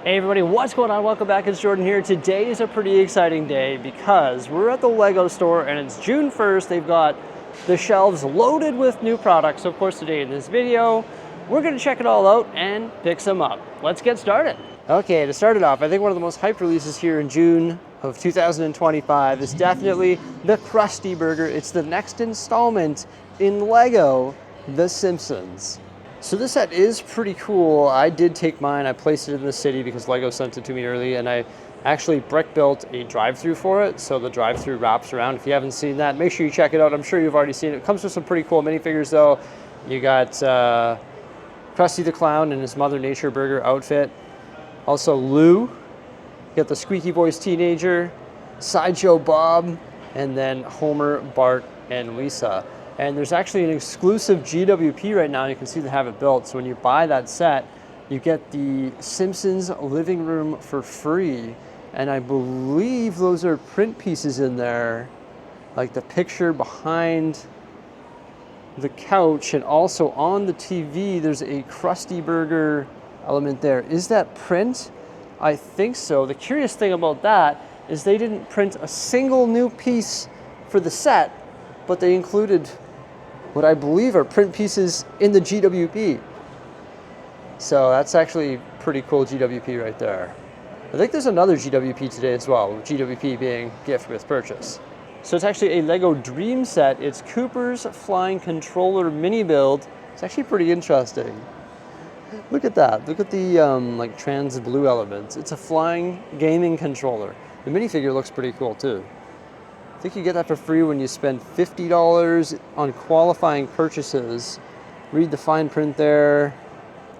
Hey everybody, what's going on? Welcome back, it's Jordan here. Today is a pretty exciting day because we're at the Lego store and it's June 1st. They've got the shelves loaded with new products. So of course today in this video, we're gonna check it all out and pick some up. Let's get started. Okay, to start it off, I think one of the most hyped releases here in June of 2025 is definitely the Crusty Burger. It's the next installment in Lego, The Simpsons. So this set is pretty cool. I did take mine, I placed it in the city because Lego sent it to me early, and I actually brick built a drive-through for it, so the drive-through wraps around. If you haven't seen that, make sure you check it out. I'm sure you've already seen it. It comes with some pretty cool minifigures though. You got Krusty the Clown in his Mother Nature burger outfit. Also Lou, you got the squeaky voice teenager, Sideshow Bob, and then Homer, Bart, and Lisa. And there's actually an exclusive GWP right now. You can see they have it built. So when you buy that set, you get the Simpsons living room for free. And I believe those are print pieces in there, like the picture behind the couch, and also on the TV, there's a Crusty Burger element there. Is that print? I think so. The curious thing about that is they didn't print a single new piece for the set, but they included what I believe are print pieces in the GWP. So that's actually pretty cool GWP right there. I think there's another GWP today as well, GWP being gift with purchase. So it's actually a Lego Dream set. It's Cooper's Flying Controller mini build. It's actually pretty interesting. Look at that. Look at the like trans blue elements. It's a flying gaming controller. The minifigure looks pretty cool too. I think you get that for free when you spend $50 on qualifying purchases. Read the fine print there.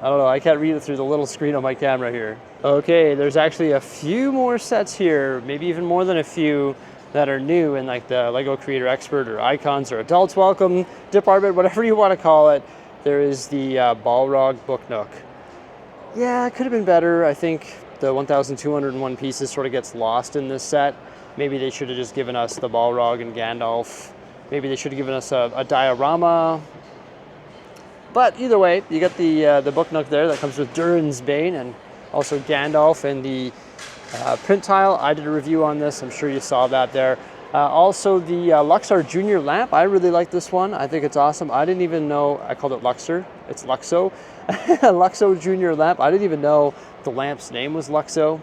I don't know, I can't read it through the little screen on my camera here. Okay, there's actually a few more sets here, maybe even more than a few, that are new in like the Lego Creator Expert or Icons or Adults Welcome department, whatever you want to call it. There is the Balrog Book Nook. Yeah, it could have been better. I think the 1,201 pieces sort of gets lost in this set. Maybe they should have just given us the Balrog and Gandalf. Maybe they should have given us a diorama. But either way, you get the Book Nook there that comes with Durin's Bane and also Gandalf and the print tile. I did a review on this. I'm sure you saw that there. Also the Luxor Junior lamp. I really like this one. I think it's awesome. I didn't even know, I called it Luxor. It's Luxo. Luxo Junior lamp. I didn't even know the lamp's name was Luxo.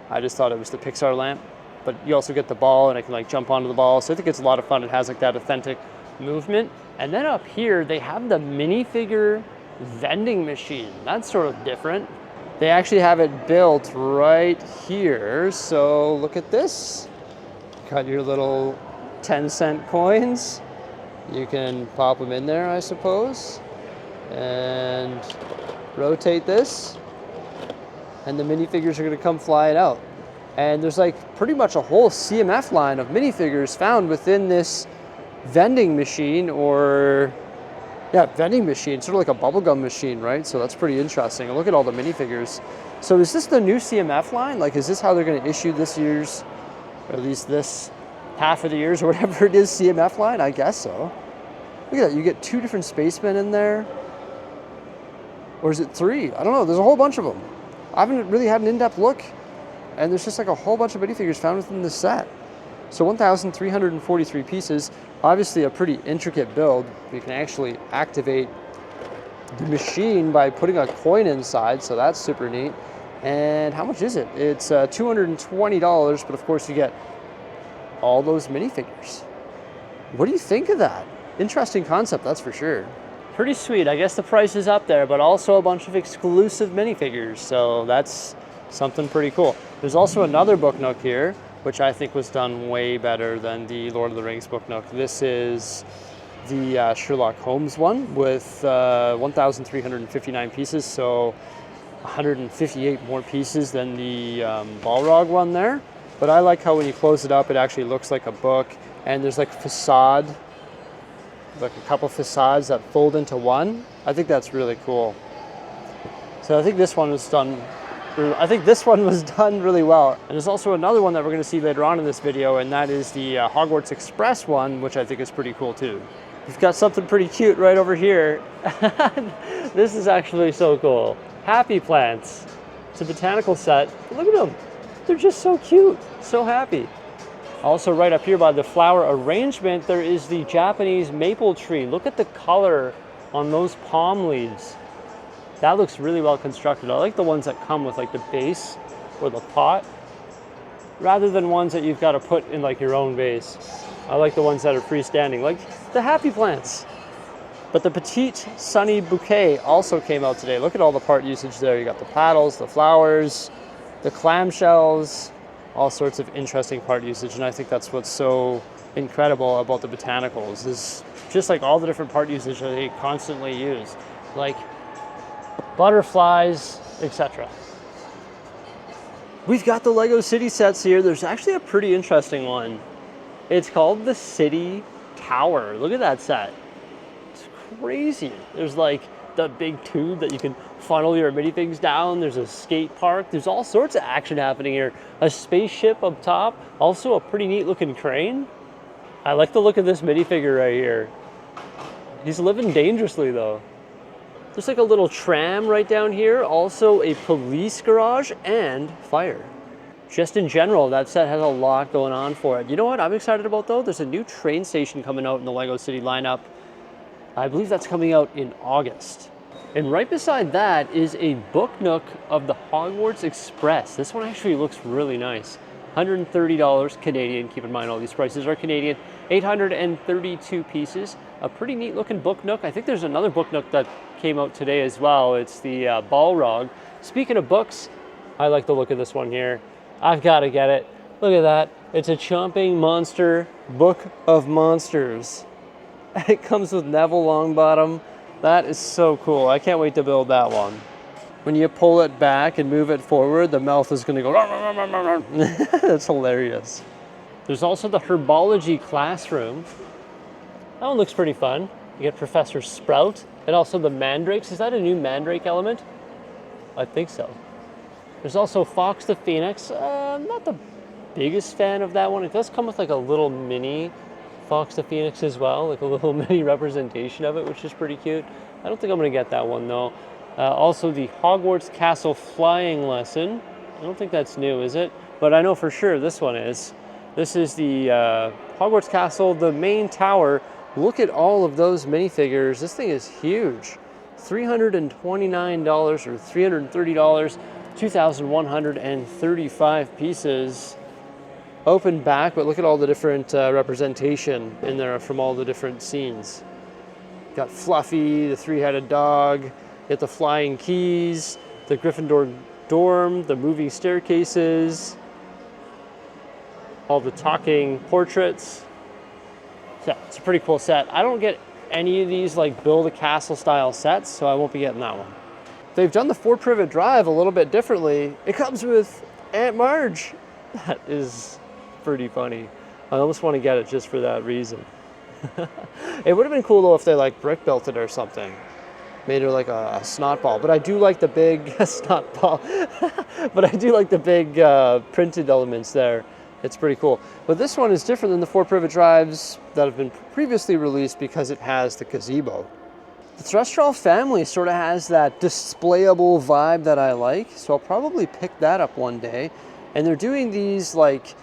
I just thought it was the Pixar lamp. But you also get the ball, and I can like jump onto the ball. So I think it's a lot of fun. It has like that authentic movement. And then up here, they have the minifigure vending machine. That's sort of different. They actually have it built right here. So look at this. Got your little 10-cent coins. You can pop them in there, I suppose. And rotate this. And the minifigures are gonna come flying out. And there's like pretty much a whole CMF line of minifigures found within this vending machine, or yeah, vending machine, sort of like a bubblegum machine, right? So that's pretty interesting. And look at all the minifigures. So is this the new CMF line? Like, is this how they're gonna issue this year's, or at least this half of the year's or whatever it is, CMF line? I guess so. Look at that, you get 2 different spacemen in there. Or is it 3? I don't know, there's a whole bunch of them. I haven't really had an in-depth look. And there's just like a whole bunch of minifigures found within this set. So 1,343 pieces, obviously a pretty intricate build. You can actually activate the machine by putting a coin inside, so that's super neat. And how much is it? It's $220, but of course you get all those minifigures. What do you think of that? Interesting concept, that's for sure. Pretty sweet. I guess the price is up there, but also a bunch of exclusive minifigures, so that's something pretty cool. There's also another Book Nook here, which I think was done way better than the Lord of the Rings Book Nook. This is the Sherlock Holmes one with 1,359 pieces, so 158 more pieces than the Balrog one there. But I like how when you close it up, it actually looks like a book, and there's like facade, like a couple facades that fold into one. I think that's really cool. So I think this one was done really well. And there's also another one that we're going to see later on in this video, and that is the Hogwarts Express one, which I think is pretty cool too. We've got something pretty cute right over here. This is actually so cool. Happy Plants. It's a botanical set. Look at them. They're just so cute, so happy. Also right up here by the flower arrangement, there is the Japanese maple tree. Look at the color on those palm leaves. That looks really well constructed. I like the ones that come with like the base or the pot, rather than ones that you've got to put in like your own vase. I like the ones that are freestanding, like the happy plants. But the Petite Sunny Bouquet also came out today. Look at all the part usage there. You got the paddles, the flowers, the clamshells, all sorts of interesting part usage. And I think that's what's so incredible about the botanicals, is just like all the different part usage that they constantly use, like butterflies, etc. We've got the Lego City sets here. There's actually a pretty interesting one. It's called the City Tower. Look at that set. It's crazy. There's like the big tube that you can funnel your minifigs down. There's a skate park. There's all sorts of action happening here. A spaceship up top. Also a pretty neat looking crane. I like the look of this minifigure right here. He's living dangerously though. There's like a little tram right down here. Also a police garage and fire. Just in general, that set has a lot going on for it. You know what I'm excited about though? There's a new train station coming out in the Lego City lineup. I believe that's coming out in August. And right beside that is a book nook of the Hogwarts Express. This one actually looks really nice. $130 Canadian. Keep in mind all these prices are Canadian. 832 pieces. A pretty neat looking book nook. I think there's another book nook that came out today as well. It's the Balrog. Speaking of books, I like the look of this one here. I've got to get it. Look at that. It's a chomping monster book of monsters. It comes with Neville Longbottom. That is so cool. I can't wait to build that one. When you pull it back and move it forward, the mouth is going to go. That's hilarious. There's also the Herbology Classroom. That one looks pretty fun. You get Professor Sprout and also the Mandrakes. Is that a new Mandrake element? I think so. There's also Fox the Phoenix. I'm not the biggest fan of that one. It does come with like a little mini Fox the Phoenix as well, like a little mini representation of it, which is pretty cute. I don't think I'm going to get that one though. Also the Hogwarts Castle Flying Lesson. I don't think that's new, is it? But I know for sure this one is. This is the Hogwarts Castle, the main tower. Look at all of those minifigures. This thing is huge. $329 or $330, 2,135 pieces. Open back, but look at all the different representation in there from all the different scenes. Got Fluffy, the three-headed dog, you got the flying keys, the Gryffindor dorm, the moving staircases, all the talking portraits. Yeah, it's a pretty cool set. I don't get any of these like build a castle style sets, so I won't be getting that one. They've done the 4-privet drive a little bit differently. It comes with Aunt Marge. That is pretty funny. I almost want to get it just for that reason. It would have been cool though if they like brick built it or something. Made her like a snot ball. But I do like the big snot ball. But I do like the big printed elements there. It's pretty cool. But this one is different than the 4-privet drives that have been previously released because it has the gazebo. The Thrustrawl family sort of has that displayable vibe that I like. So I'll probably pick that up one day. And they're doing these like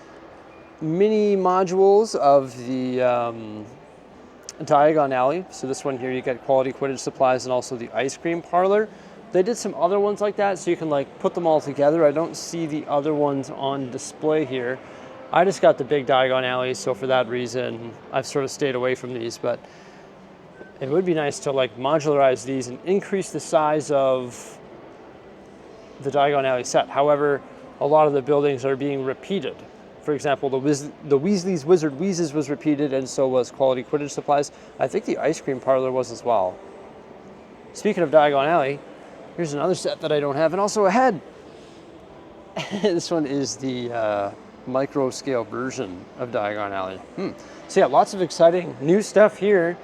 mini modules of the Diagon Alley. So this one here, you get quality Quidditch supplies and also the ice cream parlor. They did some other ones like that, so you can like put them all together. I don't see the other ones on display here. I just got the big Diagon Alley, so for that reason, I've sort of stayed away from these, but it would be nice to like modularize these and increase the size of the Diagon Alley set. However, a lot of the buildings are being repeated. For example, the Weasley's Wizard Wheezes was repeated, and so was quality Quidditch supplies. I think the ice cream parlor was as well. Speaking of Diagon Alley, here's another set that I don't have, and also a head. This one is the micro scale version of Diagon Alley. So yeah, lots of exciting new stuff here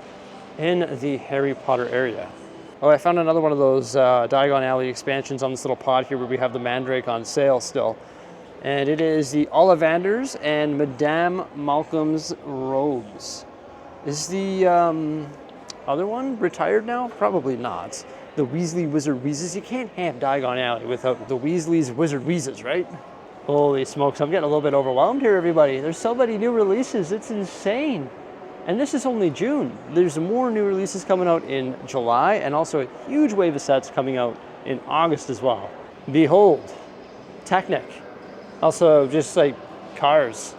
in the Harry Potter area. Oh, I found another one of those Diagon Alley expansions on this little pod here where we have the Mandrake on sale still. And it is the Ollivanders and Madame Malcolm's robes. Is the other one retired now? Probably not. the Weasley Wizard Wheezes. You can't have Diagon Alley without the Weasley's Wizard Wheezes, right? Holy smokes, I'm getting a little bit overwhelmed here, everybody. There's so many new releases, it's insane. And this is only June. There's more new releases coming out in July, and also a huge wave of sets coming out in August as well. Behold, Technic. Also, just like cars,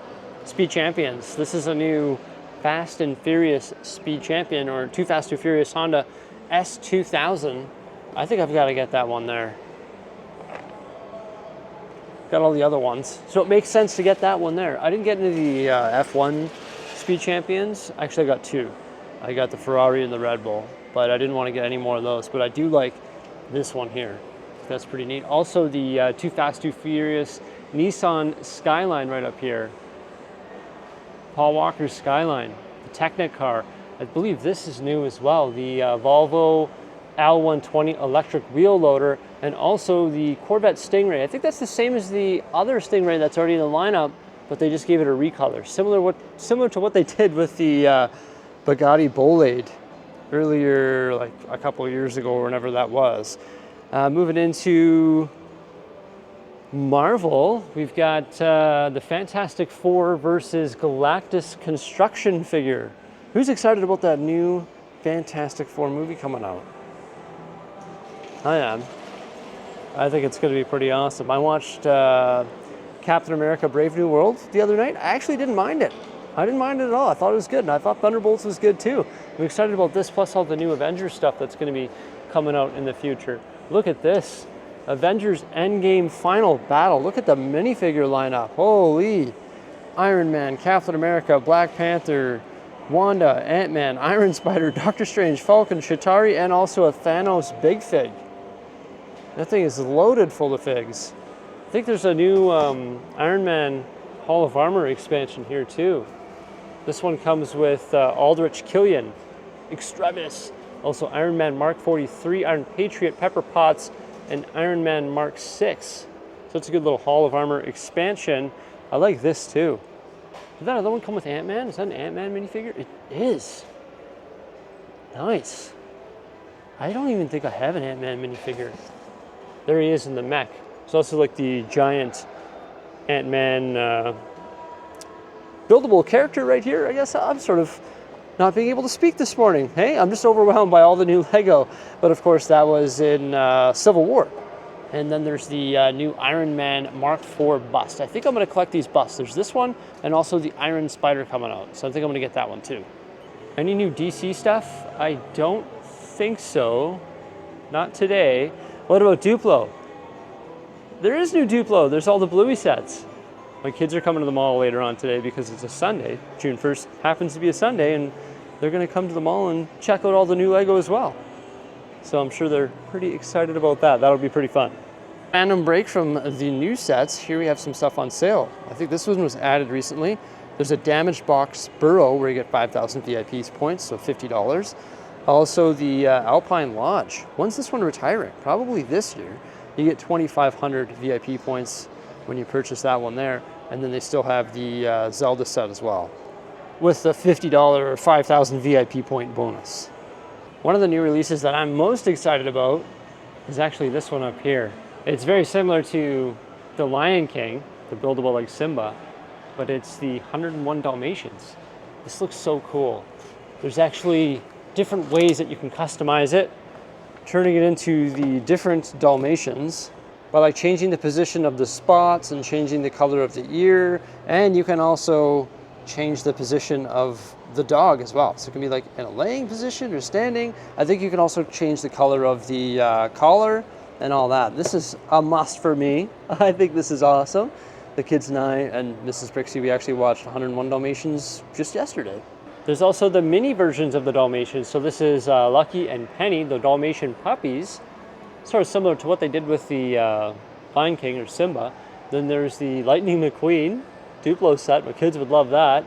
Speed Champions. This is a new Fast and Furious Speed Champion, or Too Fast, Too Furious Honda S2000. I think I've got to get that one there. Got all the other ones, so it makes sense to get that one there. I didn't get into the F1 Speed Champions. Actually, I got two. I got the Ferrari and the Red Bull, but I didn't want to get any more of those. But I do like this one here. That's pretty neat. Also, the Too Fast, Too Furious Nissan Skyline right up here. Paul Walker's Skyline, the Technic car. I believe this is new as well. The Volvo L120 electric wheel loader, and also the Corvette Stingray. I think that's the same as the other Stingray that's already in the lineup, but they just gave it a recolor. Similar to what they did with the Bugatti Bolide earlier, like a couple of years ago, or whenever that was. Moving into Marvel, we've got the Fantastic Four versus Galactus construction figure. Who's excited about that new Fantastic Four movie coming out? I am. I think it's going to be pretty awesome. I watched Captain America Brave New World the other night. I actually didn't mind it. I didn't mind it at all. I thought it was good, and I thought Thunderbolts was good too. I'm excited about this, plus all the new Avengers stuff that's going to be coming out in the future. Look at this. Avengers Endgame Final Battle. Look at the minifigure lineup. Holy. Iron Man, Captain America, Black Panther, Wanda, Ant-Man, Iron Spider, Doctor Strange, Falcon, Chitauri, and also a Thanos Big Fig. That thing is loaded full of figs. I think there's a new Iron Man Hall of Armor expansion here too. This one comes with Aldrich Killian, Extremis, also Iron Man Mark 43, Iron Patriot, Pepper Potts, and Iron Man Mark 6. So it's a good little Hall of Armor expansion. I like this too. Did that other one come with Ant-Man? Is that an Ant-Man minifigure? It is. Nice. I don't even think I have an Ant-Man minifigure. There he is in the mech. It's also like the giant Ant-Man buildable character right here. I guess I'm sort of not being able to speak this morning. Hey, I'm just overwhelmed by all the new Lego. But of course, that was in Civil War. And then there's the new Iron Man Mark IV bust. I think I'm going to collect these busts. There's this one, and also the Iron Spider coming out. So I think I'm going to get that one too. Any new DC stuff? I don't think so. Not today. What about Duplo? There is new Duplo. There's all the Bluey sets. My kids are coming to the mall later on today because it's a Sunday. June 1st happens to be a Sunday, and they're going to come to the mall and check out all the new Lego as well. So I'm sure they're pretty excited about that. That'll be pretty fun. Random break from the new sets. Here we have some stuff on sale. I think this one was added recently. There's a damaged box Burrow where you get 5,000 VIP points, so $50. Also the Alpine Lodge. When's this one retiring? Probably this year. You get 2,500 VIP points when you purchase that one there. And then they still have the Zelda set as well, with the $50 or 5,000 VIP point bonus. One of the new releases that I'm most excited about is actually this one up here. It's very similar to the Lion King, the buildable like Simba, but it's the 101 Dalmatians. This looks so cool. There's actually different ways that you can customize it, turning it into the different Dalmatians by like changing the position of the spots and changing the color of the ear, and you can also change the position of the dog as well. So it can be like in a laying position or standing. I think you can also change the color of the collar and all that. This is a must for me. I think this is awesome. The kids and I and Mrs. Bricksie, we actually watched 101 Dalmatians just yesterday. There's also the mini versions of the Dalmatians. So this is Lucky and Penny, the Dalmatian puppies. Sort of similar to what they did with the Lion King or Simba. Then there's the Lightning McQueen Duplo set. My kids would love that.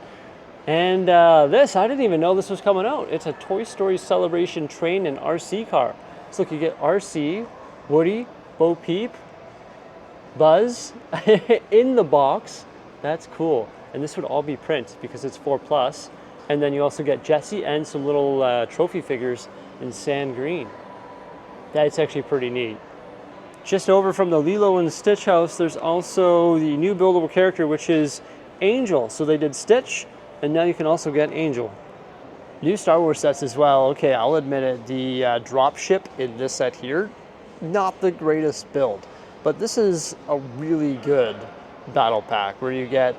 And this, I didn't even know this was coming out. It's a Toy Story Celebration train and RC car. So look, you get RC, Woody, Bo Peep, Buzz in the box. That's cool. And this would all be print because it's 4+. And then you also get Jessie and some little trophy figures in sand green. That's actually pretty neat. Just over from the Lilo and Stitch house, there's also the new buildable character, which is Angel. So they did Stitch, and now you can also get Angel. New Star Wars sets as well. Okay, I'll admit it, the drop ship in this set here, not the greatest build, but this is a really good battle pack where you get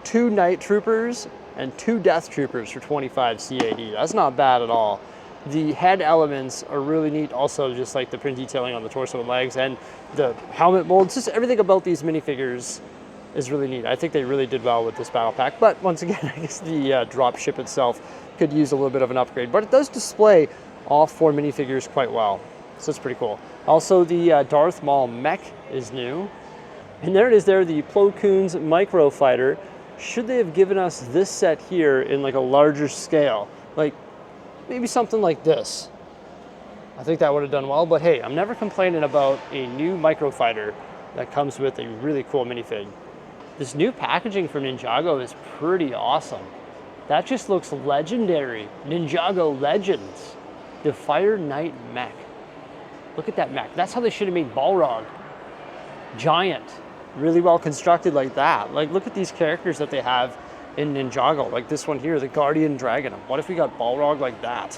2 Night Troopers and 2 Death Troopers for 25 CAD. That's not bad at all. The head elements are really neat also, just like the print detailing on the torso and legs and the helmet molds. Just everything about these minifigures is really neat. I think they really did well with this battle pack. But once again, I guess the drop ship itself could use a little bit of an upgrade. But it does display all 4 minifigures quite well. So it's pretty cool. Also, the Darth Maul mech is new. And there it is there, the Plo Koon's Micro Fighter. Should they have given us this set here in like a larger scale? Like maybe something like this. I think that would have done well, but hey, I'm never complaining about a new Micro Fighter that comes with a really cool minifig. This new packaging for Ninjago is pretty awesome. That just looks legendary. Ninjago Legends. The Fire Knight mech. Look at that mech. That's how they should have made Balrog. Giant. Really well constructed like that. Like, look at these characters that they have in Ninjago. Like this one here, the Guardian Dragon. What if we got Balrog like that?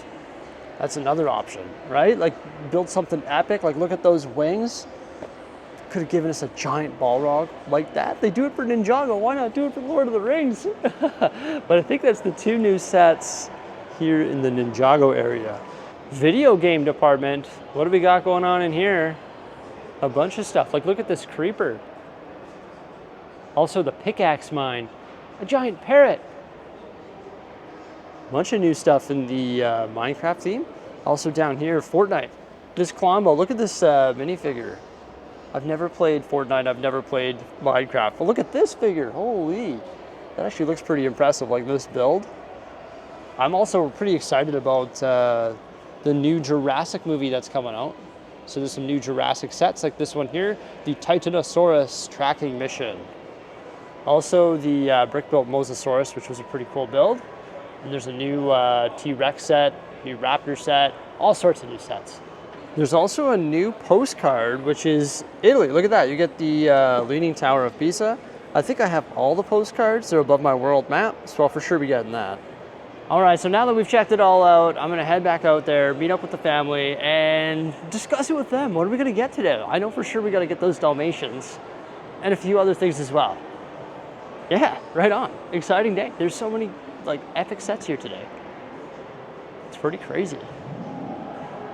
That's another option, right? Like, build something epic. Like, look at those wings. Could have given us a giant Balrog like that. They do it for Ninjago. Why not do it for Lord of the Rings? But I think that's the 2 new sets here in the Ninjago area. Video game department. What do we got going on in here? A bunch of stuff. Like, look at this creeper. Also the pickaxe mine. A giant parrot. Bunch of new stuff in the Minecraft theme. Also down here, Fortnite. This Colombo. Look at this minifigure. I've never played Fortnite. I've never played Minecraft. But look at this figure. Holy. That actually looks pretty impressive, like this build. I'm also pretty excited about the new Jurassic movie that's coming out. So there's some new Jurassic sets like this one here, the Titanosaurus tracking mission. Also the brick-built Mosasaurus, which was a pretty cool build. And there's a new T-Rex set, new Raptor set, all sorts of new sets. There's also a new postcard, which is Italy. Look at that, you get the Leaning Tower of Pisa. I think I have all the postcards. They're above my world map, so I'll for sure be getting that. All right, so now that we've checked it all out, I'm gonna head back out there, meet up with the family, and discuss it with them. What are we gonna get today? I know for sure we gotta get those Dalmatians, and a few other things as well. Yeah, right on. Exciting day. There's so many like epic sets here today. It's pretty crazy.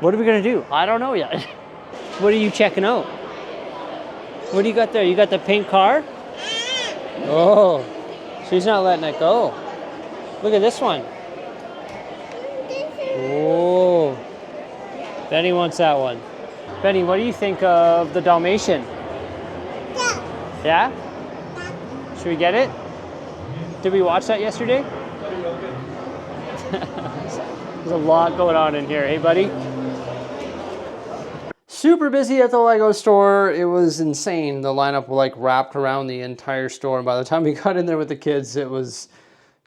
What are we gonna do? I don't know yet. What are you checking out? What do you got there? You got the pink car? Oh, she's not letting it go. Look at this one. Oh, Benny wants that one. Benny, what do you think of the Dalmatian? Yeah? Yeah? Should we get it? Did we watch that yesterday? There's a lot going on in here. Hey, buddy? Super busy at the Lego store. It was insane. The lineup like wrapped around the entire store. And by the time we got in there with the kids, it was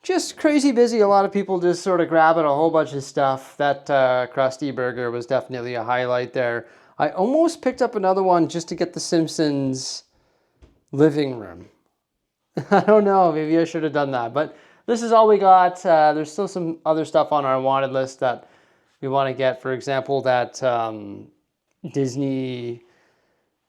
just crazy busy. A lot of people just sort of grabbing a whole bunch of stuff. That Crusty Burger was definitely a highlight there. I almost picked up another one just to get the Simpsons living room. I don't know, maybe I should have done that. But this is all we got. There's still some other stuff on our wanted list that we want to get. For example, that Disney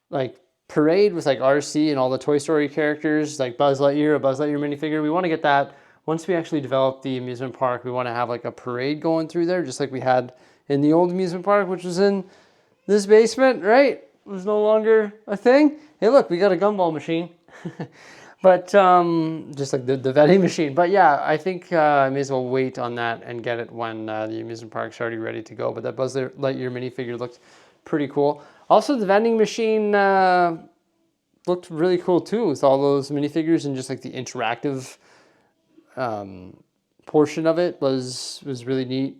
like parade with like RC and all the Toy Story characters, like Buzz Lightyear, a Buzz Lightyear minifigure. We want to get that. Once we actually develop the amusement park, we want to have like a parade going through there, just like we had in the old amusement park, which was in this basement, right? It was no longer a thing. Hey, look, we got a gumball machine. But just like the vending machine. But yeah, I think I may as well wait on that and get it when the amusement park's already ready to go. But that Buzz Lightyear minifigure looked pretty cool. Also, the vending machine looked really cool too, with all those minifigures and just like the interactive portion of it was really neat.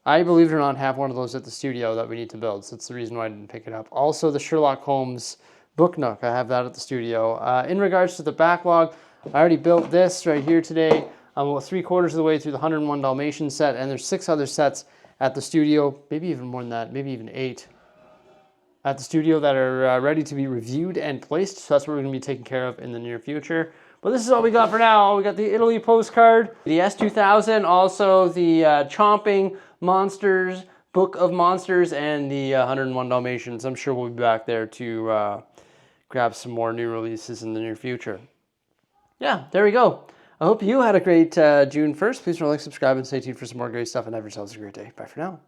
I, believe it or not, have one of those at the studio that we need to build, so that's the reason why I didn't pick it up. Also, the Sherlock Holmes book nook, I have that at the studio. In regards to the backlog, I already built this right here today. I'm about 3/4 of the way through the 101 Dalmatian set, and there's 6 other sets at the studio, maybe even more than that, maybe even 8. at the studio that are ready to be reviewed and placed. So that's what we're going to be taking care of in the near future. But this is all we got for now. We got the Italy postcard, the S2000, also the Chomping Monsters, Book of Monsters, and the 101 Dalmatians. I'm sure we'll be back there to grab some more new releases in the near future. Yeah, there we go. I hope you had a great June 1st. Please remember to like, subscribe, and stay tuned for some more great stuff. And have yourselves a great day. Bye for now.